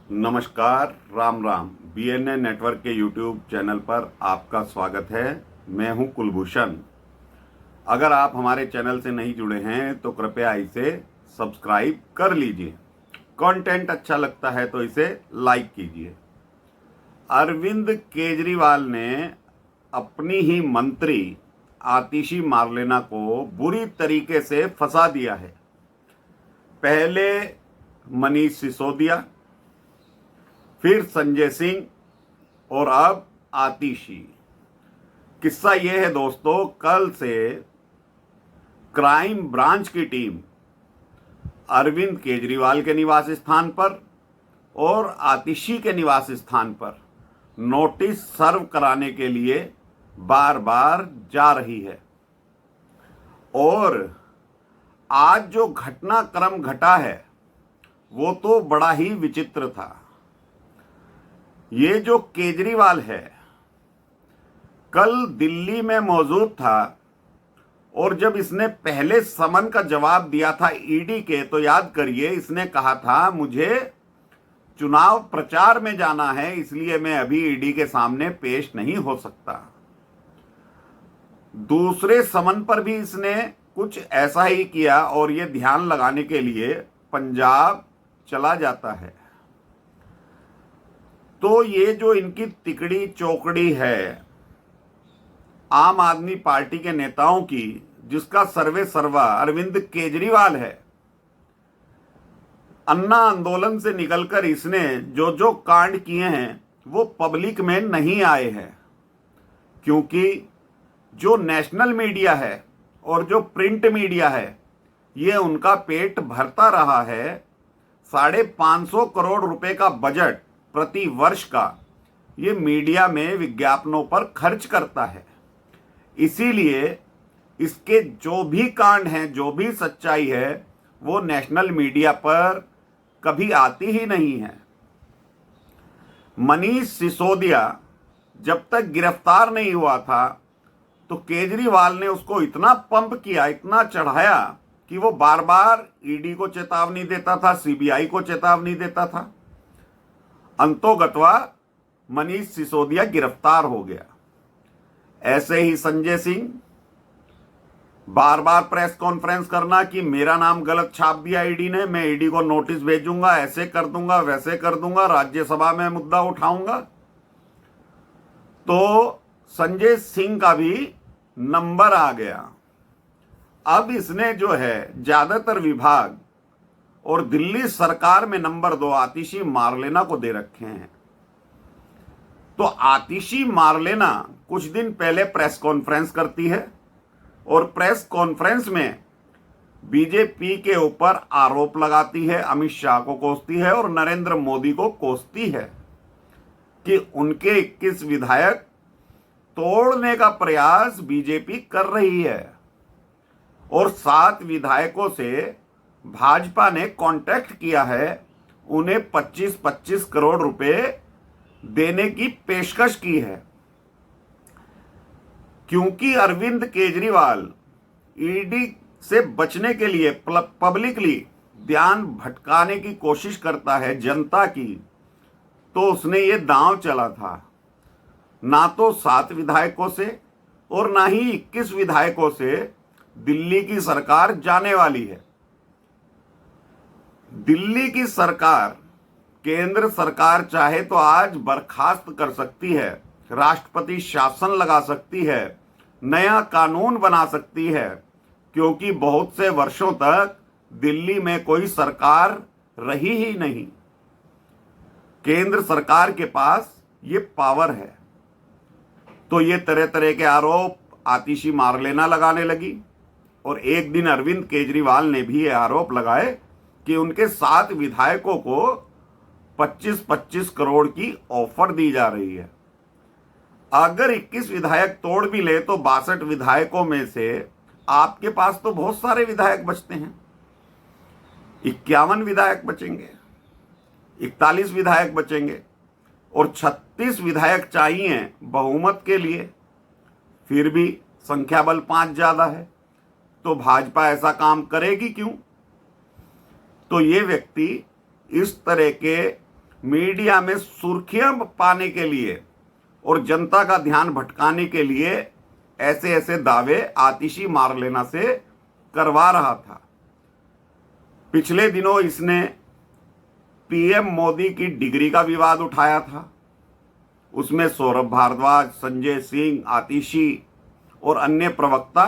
नमस्कार, Ram Ram. BNA network के YouTube channel पर आपका स्वागत है। मैं हूं कुलभूषण। अगर आप हमारे चैनल से नहीं जुड़े हैं तो कृपया इसे सब्सक्राइब कर लीजिए। कंटेंट अच्छा लगता है तो इसे लाइक कीजिए। अरविंद केजरीवाल ने अपनी ही मंत्री आतिशी मार्लेना को बुरी तरीके से फंसा दिया है। पहले मनीष सिसोदिया, फिर संजय सिंह और अब आतिशी। किस्सा यह है दोस्तों, कल से क्राइम ब्रांच की टीम अरविंद केजरीवाल के निवास स्थान पर और आतिशी के निवास स्थान पर नोटिस सर्व कराने के लिए बार बार जा रही है। और आज जो घटनाक्रम घटा है वो तो बड़ा ही विचित्र था। ये जो केजरीवाल है कल दिल्ली में मौजूद था और जब इसने पहले समन का जवाब दिया था ईडी के, तो याद करिए इसने कहा था मुझे चुनाव प्रचार में जाना है, इसलिए मैं अभी ईडी के सामने पेश नहीं हो सकता। दूसरे समन पर भी इसने कुछ ऐसा ही किया और ये ध्यान लगाने के लिए पंजाब चला जाता है। तो ये जो इनकी तिकड़ी चौकड़ी है आम आदमी पार्टी के नेताओं की, जिसका सर्वे सर्वा अरविंद केजरीवाल है, अन्ना आंदोलन से निकलकर इसने जो जो कांड किए हैं वो पब्लिक में नहीं आए हैं, क्योंकि जो नेशनल मीडिया है और जो प्रिंट मीडिया है ये उनका पेट भरता रहा है। 550 करोड़ रुपए का बजट प्रति वर्ष का ये मीडिया में विज्ञापनों पर खर्च करता है। इसीलिए इसके जो भी कांड हैं, जो भी सच्चाई है, वो नेशनल मीडिया पर कभी आती ही नहीं है। मनीष सिसोदिया जब तक गिरफ्तार नहीं हुआ था तो केजरीवाल ने उसको इतना पंप किया, इतना चढ़ाया कि वो बार बार ईडी को चेतावनी देता था, सीबीआई को चेतावनी देता था। अंतोगत्वा मनीष सिसोदिया गिरफ्तार हो गया। ऐसे ही संजय सिंह बार बार प्रेस कॉन्फ्रेंस करना कि मेरा नाम गलत छाप दिया ईडी ने, मैं ईडी को नोटिस भेजूंगा, ऐसे कर दूंगा, वैसे कर दूंगा, राज्यसभा में मुद्दा उठाऊंगा। तो संजय सिंह का भी नंबर आ गया। अब इसने जो है ज्यादातर विभाग और दिल्ली सरकार में नंबर 2 आतिशी मार्लेना को दे रखे हैं। तो आतिशी मार्लेना कुछ दिन पहले प्रेस कॉन्फ्रेंस करती है और प्रेस कॉन्फ्रेंस में बीजेपी के ऊपर आरोप लगाती है, अमित शाह को कोसती है और नरेंद्र मोदी को कोसती है कि उनके 21 विधायक तोड़ने का प्रयास बीजेपी कर रही है और 7 विधायकों से भाजपा ने कांटेक्ट किया है, उन्हें 25-25 करोड़ रुपए देने की पेशकश की है। क्योंकि अरविंद केजरीवाल ईडी से बचने के लिए पब्लिकली ध्यान भटकाने की कोशिश करता है जनता की, तो उसने ये दांव चला था। ना तो 7 विधायकों से और ना ही 21 विधायकों से दिल्ली की सरकार जाने वाली है। दिल्ली की सरकार, केंद्र सरकार चाहे तो आज बर्खास्त कर सकती है, राष्ट्रपति शासन लगा सकती है, नया कानून बना सकती है, क्योंकि बहुत से वर्षों तक दिल्ली में कोई सरकार रही ही नहीं। केंद्र सरकार के पास ये पावर है। तो ये तरह तरह के आरोप आतिशी मार्लेना लगाने लगी और एक दिन अरविंद केजरीवाल ने भी ये आरोप लगाए कि उनके 7 विधायकों को 25-25 करोड़ की ऑफर दी जा रही है। अगर 21 विधायक तोड़ भी ले तो 62 विधायकों में से आपके पास तो बहुत सारे विधायक बचते हैं। 51 विधायक बचेंगे, 41 विधायक बचेंगे और 36 विधायक चाहिए बहुमत के लिए। फिर भी संख्या बल 5 ज्यादा है, तो भाजपा ऐसा काम करेगी क्यों? तो ये व्यक्ति इस तरह के मीडिया में सुर्खियां पाने के लिए और जनता का ध्यान भटकाने के लिए ऐसे ऐसे दावे आतिशी मारलेना से करवा रहा था। पिछले दिनों इसने पीएम मोदी की डिग्री का विवाद उठाया था। उसमें सौरभ भारद्वाज, संजय सिंह, आतिशी और अन्य प्रवक्ता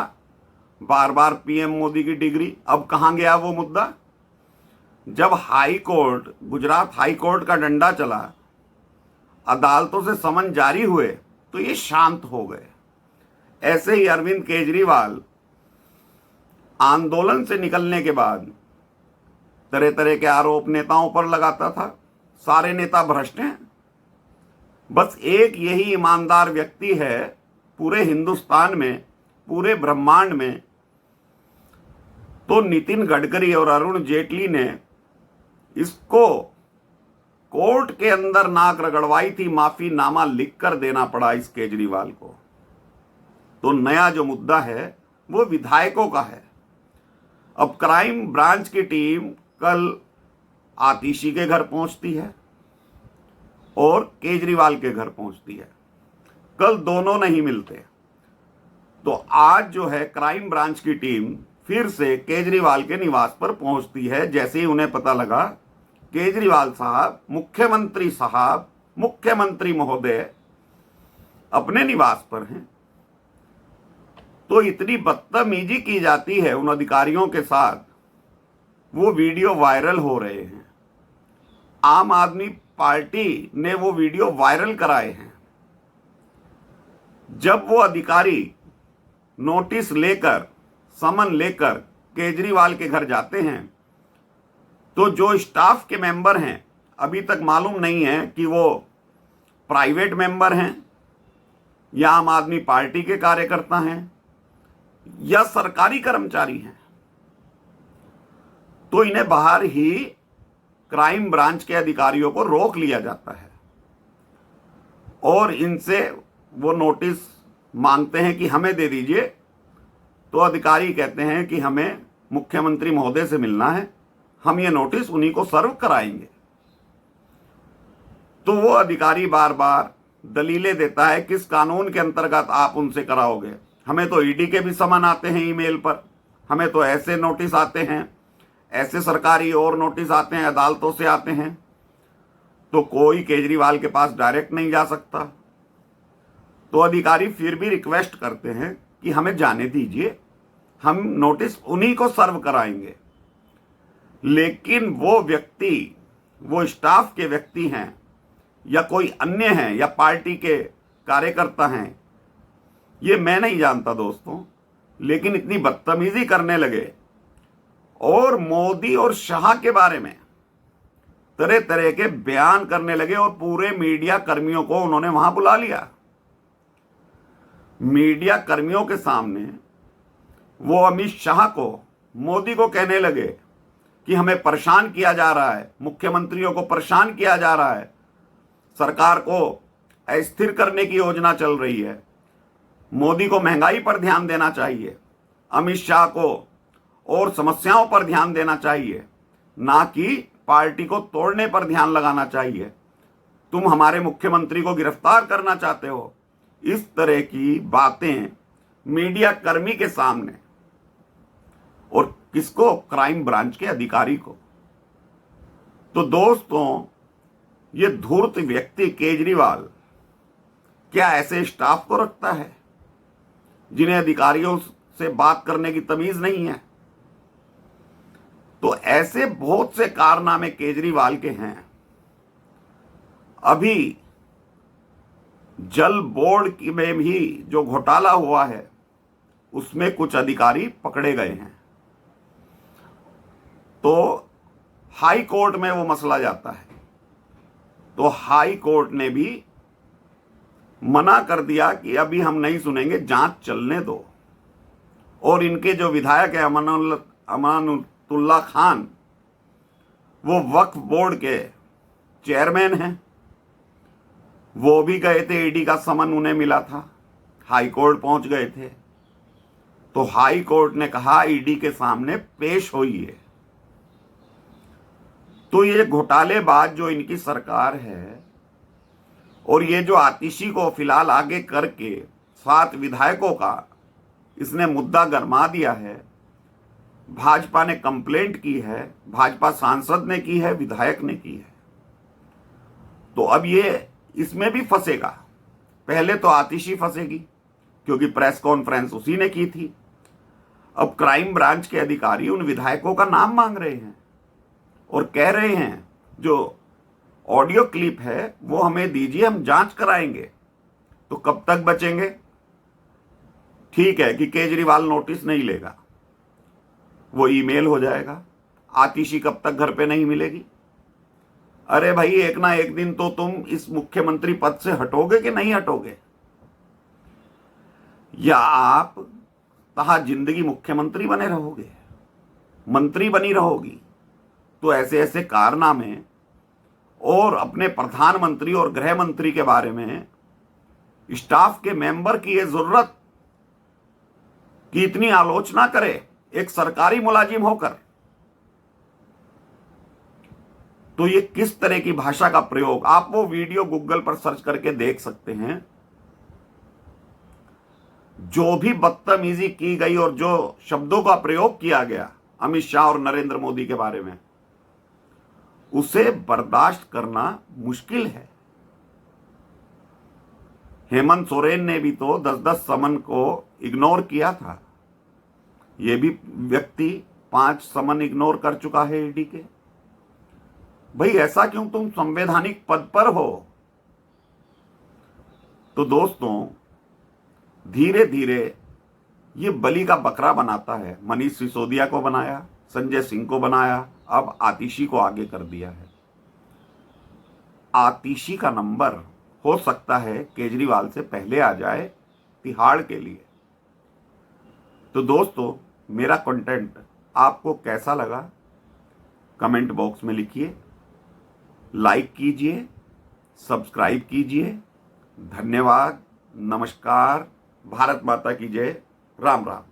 बार बार पीएम मोदी की डिग्री। अब कहां गया वो मुद्दा? जब high court, Gujarat high court का डंडा चला, अदालतों से समन जारी हुए, तो ये शांत हो गए। ऐसे ही अरविंद केजरीवाल आंदोलन से निकलने के बाद तरह तरह के आरोप नेताओं पर लगाता था। सारे नेता भ्रष्ट हैं। बस एक यही ईमानदार व्यक्ति है पूरे हिंदुस्तान में, पूरे ब्रह्मांड में, तो नितिन गडकरी और अरुण जेटली ने इसको कोर्ट के अंदर नाक रगड़वाई थी, माफीनामा लिखकर देना पड़ा इस केजरीवाल को। तो नया जो मुद्दा है वो विधायकों का है। अब क्राइम ब्रांच की टीम कल आतिशी के घर पहुंचती है और केजरीवाल के घर पहुंचती है। कल दोनों नहीं मिलते। तो आज जो है क्राइम ब्रांच की टीम फिर से केजरीवाल के निवास पर पहुंचती है। जैसे ही उन्हें पता लगा केजरीवाल साहब, मुख्यमंत्री महोदय अपने निवास पर हैं, तो इतनी बदतमीजी की जाती है उन अधिकारियों के साथ। वो वीडियो वायरल हो रहे हैं। आम आदमी पार्टी ने वो वीडियो वायरल कराए हैं। जब वो अधिकारी नोटिस लेकर, समन लेकर केजरीवाल के घर जाते हैं, तो जो स्टाफ के मेंबर हैं, अभी तक मालूम नहीं है कि वो प्राइवेट मेंबर हैं या आम आदमी पार्टी के कार्यकर्ता हैं या सरकारी कर्मचारी हैं, तो इन्हें बाहर ही क्राइम ब्रांच के अधिकारियों को रोक लिया जाता है और इनसे वो नोटिस मांगते हैं कि हमें दे दीजिए। तो अधिकारी कहते हैं कि हमें मुख्यमंत्री महोदय से मिलना है, हम ये नोटिस उन्हीं को सर्व कराएंगे। तो वो अधिकारी बार बार दलीलें देता है, किस कानून के अंतर्गत आप उनसे कराओगे? हमें तो ईडी के भी समन आते हैं ईमेल पर, हमें तो ऐसे नोटिस आते हैं, ऐसे सरकारी और नोटिस आते हैं, अदालतों से आते हैं। तो कोई केजरीवाल के पास डायरेक्ट नहीं जा सकता। तो अधिकारी फिर भी रिक्वेस्ट करते हैं कि हमें जाने दीजिए, हम नोटिस उन्हीं को सर्व कराएंगे। लेकिन वो व्यक्ति, वो स्टाफ के व्यक्ति हैं या कोई अन्य हैं या पार्टी के कार्यकर्ता हैं, ये मैं नहीं जानता दोस्तों, लेकिन इतनी बदतमीजी करने लगे और मोदी और शाह के बारे में तरह तरह के बयान करने लगे और पूरे मीडिया कर्मियों को उन्होंने वहां बुला लिया। मीडिया कर्मियों के सामने वो अमित शाह को, मोदी को कहने लगे कि हमें परेशान किया जा रहा है, मुख्यमंत्रियों को परेशान किया जा रहा है, सरकार को अस्थिर करने की योजना चल रही है, मोदी को महंगाई पर ध्यान देना चाहिए, अमित शाह को और समस्याओं पर ध्यान देना चाहिए, ना कि पार्टी को तोड़ने पर ध्यान लगाना चाहिए। तुम हमारे मुख्यमंत्री को गिरफ्तार करना चाहते हो। इस तरह की बातें मीडिया कर्मी के सामने, और किसको? क्राइम ब्रांच के अधिकारी को। तो दोस्तों, ये धूर्त व्यक्ति केजरीवाल क्या ऐसे स्टाफ को रखता है जिन्हें अधिकारियों से बात करने की तमीज नहीं है? तो ऐसे बहुत से कारनामे केजरीवाल के हैं। अभी जल बोर्ड में भी जो घोटाला हुआ है, उसमें कुछ अधिकारी पकड़े गए हैं। तो हाई कोर्ट में वो मसला जाता है, तो हाई कोर्ट ने भी मना कर दिया कि अभी हम नहीं सुनेंगे, जांच चलने दो। और इनके जो विधायक है अमानुल्लाह खान, वो वक्फ बोर्ड के चेयरमैन हैं, वो भी गए थे, ईडी का समन उन्हें मिला था, हाई कोर्ट पहुंच गए थे। तो हाई कोर्ट ने कहा ईडी के सामने पेश होइए। तो ये घोटालेबाज जो इनकी सरकार है और ये जो आतिशी को फिलहाल आगे करके 7 विधायकों का इसने मुद्दा गरमा दिया है, भाजपा ने कंप्लेंट की है, भाजपा सांसद ने की है, विधायक ने की है, तो अब ये इसमें भी फंसेगा। पहले तो आतिशी फंसेगी क्योंकि प्रेस कॉन्फ्रेंस उसी ने की थी। अब क्राइम ब्रांच के अधिकारी उन विधायकों का नाम मांग रहे हैं और कह रहे हैं जो ऑडियो क्लिप है वो हमें दीजिए, हम जांच कराएंगे। तो कब तक बचेंगे? ठीक है कि केजरीवाल नोटिस नहीं लेगा, वो ईमेल हो जाएगा। आतिशी कब तक घर पे नहीं मिलेगी? अरे भाई, एक ना एक दिन तो तुम इस मुख्यमंत्री पद से हटोगे कि नहीं हटोगे? या आप कहा जिंदगी मुख्यमंत्री बने रहोगे, मंत्री बनी रहोगी? तो ऐसे ऐसे कारनामे और अपने प्रधानमंत्री और गृह मंत्री के बारे में स्टाफ के मेंबर की यह जरूरत कि इतनी आलोचना करे एक सरकारी मुलाजिम होकर, तो ये किस तरह की भाषा का प्रयोग, आप वो वीडियो गूगल पर सर्च करके देख सकते हैं। जो भी बदतमीजी की गई और जो शब्दों का प्रयोग किया गया अमित शाह और नरेंद्र मोदी के बारे में, उसे बर्दाश्त करना मुश्किल है। हेमंत सोरेन ने भी तो 10-10 समन को इग्नोर किया था। यह भी व्यक्ति 5 समन इग्नोर कर चुका है ईडी के। भाई ऐसा क्यों? तुम संवैधानिक पद पर हो। तो दोस्तों, धीरे धीरे ये बलि का बकरा बनाता है। मनीष सिसोदिया को बनाया, संजय सिंह को बनाया, अब आतिशी को आगे कर दिया है। आतिशी का नंबर हो सकता है केजरीवाल से पहले आ जाए तिहाड़ के लिए। तो दोस्तों, मेरा कंटेंट आपको कैसा लगा कमेंट बॉक्स में लिखिए, लाइक कीजिए, सब्सक्राइब कीजिए। धन्यवाद, नमस्कार, भारत माता की जय, राम राम।